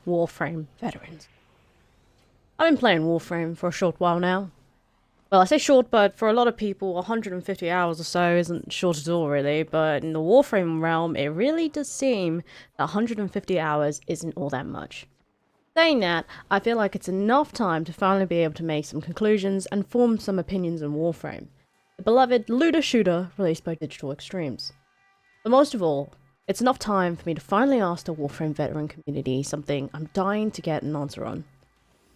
Warframe veterans. I've been playing Warframe for a short while now. Well, I say short, but for a lot of people, 150 hours or so isn't short at all, really. But in the Warframe realm, it really does seem that 150 hours isn't all that much. Saying that, I feel like it's enough time to finally be able to make some conclusions and form some opinions on Warframe, the beloved looter shooter released by Digital Extremes. But most of all, it's enough time for me to finally ask the Warframe veteran community something I'm dying to get an answer on.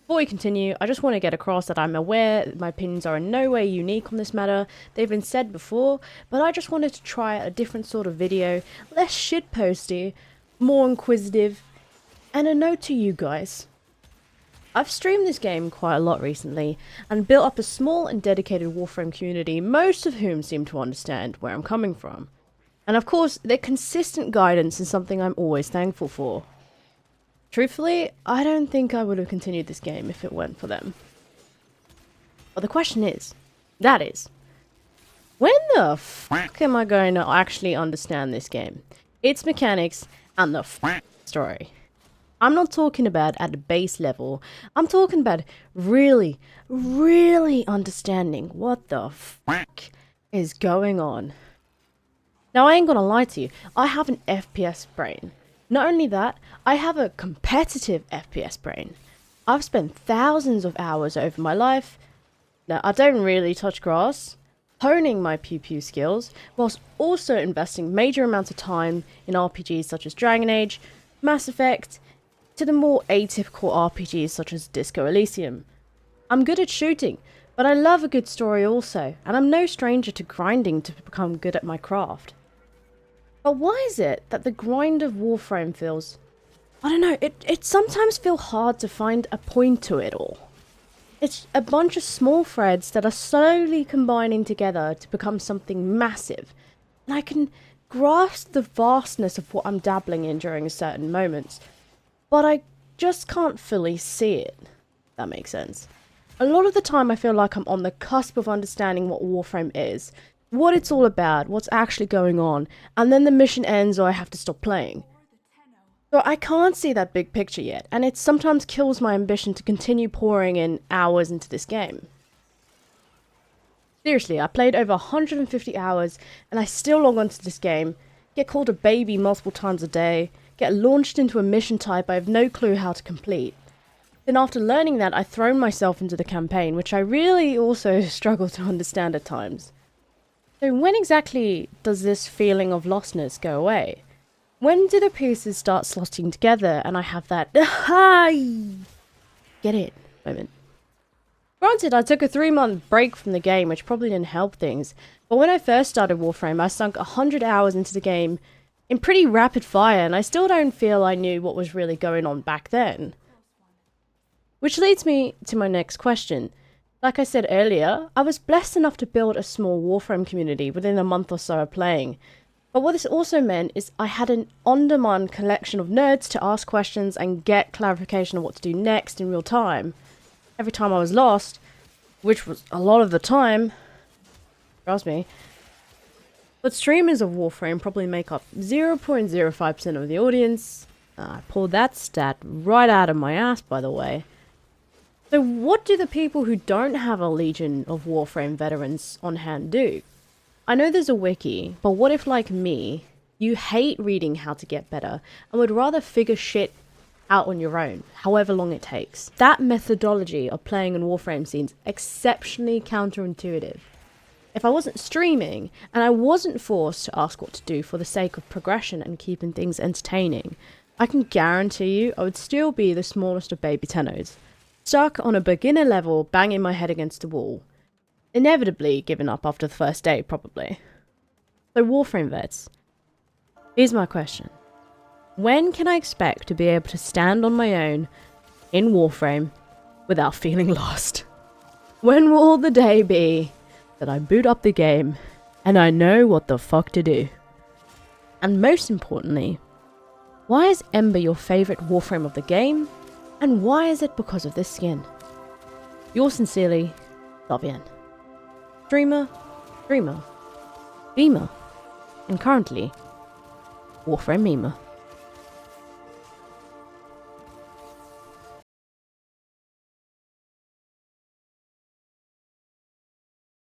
Before we continue, I just want to get across that I'm aware that my opinions are in no way unique on this matter. They've been said before, but I just wanted to try a different sort of video, less shitposty, more inquisitive, and a note to you guys. I've streamed this game quite a lot recently, and built up a small and dedicated Warframe community, most of whom seem to understand where I'm coming from. And of course, their consistent guidance is something I'm always thankful for. Truthfully, I don't think I would have continued this game if it weren't for them. But the question is, when the fuck am I going to actually understand this game? Its mechanics, and the story. I'm not talking about at the base level, I'm talking about really, really understanding what the fuck is going on. Now I ain't gonna lie to you, I have an FPS brain. Not only that, I have a competitive FPS brain. I've spent thousands of hours over my life, now I don't really touch grass, honing my pew pew skills, whilst also investing major amounts of time in RPGs such as Dragon Age, Mass Effect, to the more atypical RPGs such as Disco Elysium. I'm good at shooting, but I love a good story also, and I'm no stranger to grinding to become good at my craft. But why is it that the grind of Warframe feels... I don't know, it sometimes feels hard to find a point to it all. It's a bunch of small threads that are slowly combining together to become something massive, and I can grasp the vastness of what I'm dabbling in during certain moments, but I just can't fully see it. That makes sense. A lot of the time I feel like I'm on the cusp of understanding what Warframe is, what it's all about, what's actually going on, and then the mission ends or I have to stop playing. So I can't see that big picture yet, and it sometimes kills my ambition to continue pouring in hours into this game. Seriously, I played over 150 hours, and I still log onto this game, get called a baby multiple times a day, get launched into a mission type I have no clue how to complete. Then after learning that, I've thrown myself into the campaign, which I really also struggle to understand at times. So when exactly does this feeling of lostness go away? When do the pieces start slotting together and I have that get it moment? Granted, I took a 3-month break from the game, which probably didn't help things, but when I first started Warframe, I sunk 100 hours into the game in pretty rapid fire, and I still don't feel I knew what was really going on back then. Which leads me to my next question. Like I said earlier, I was blessed enough to build a small Warframe community within a month or so of playing. But what this also meant is I had an on-demand collection of nerds to ask questions and get clarification of what to do next in real time. Every time I was lost, which was a lot of the time, trust me, but streamers of Warframe probably make up 0.05% of the audience. I pulled that stat right out of my ass, by the way. So what do the people who don't have a legion of Warframe veterans on hand do? I know there's a wiki, but what if, like me, you hate reading how to get better and would rather figure shit out on your own, however long it takes? That methodology of playing in Warframe seems exceptionally counterintuitive. If I wasn't streaming, and I wasn't forced to ask what to do for the sake of progression and keeping things entertaining, I can guarantee you I would still be the smallest of baby tennos, stuck on a beginner level banging my head against the wall. Inevitably giving up after the first day, probably. So Warframe vets, here's my question. When can I expect to be able to stand on my own in Warframe without feeling lost? When will the day be that I boot up the game and I know what the fuck to do? And most importantly, why is Ember your favourite Warframe of the game? And why is it because of this skin? Yours sincerely, Fabian. Streamer, dreamer, beamer, and currently, Warframe memer.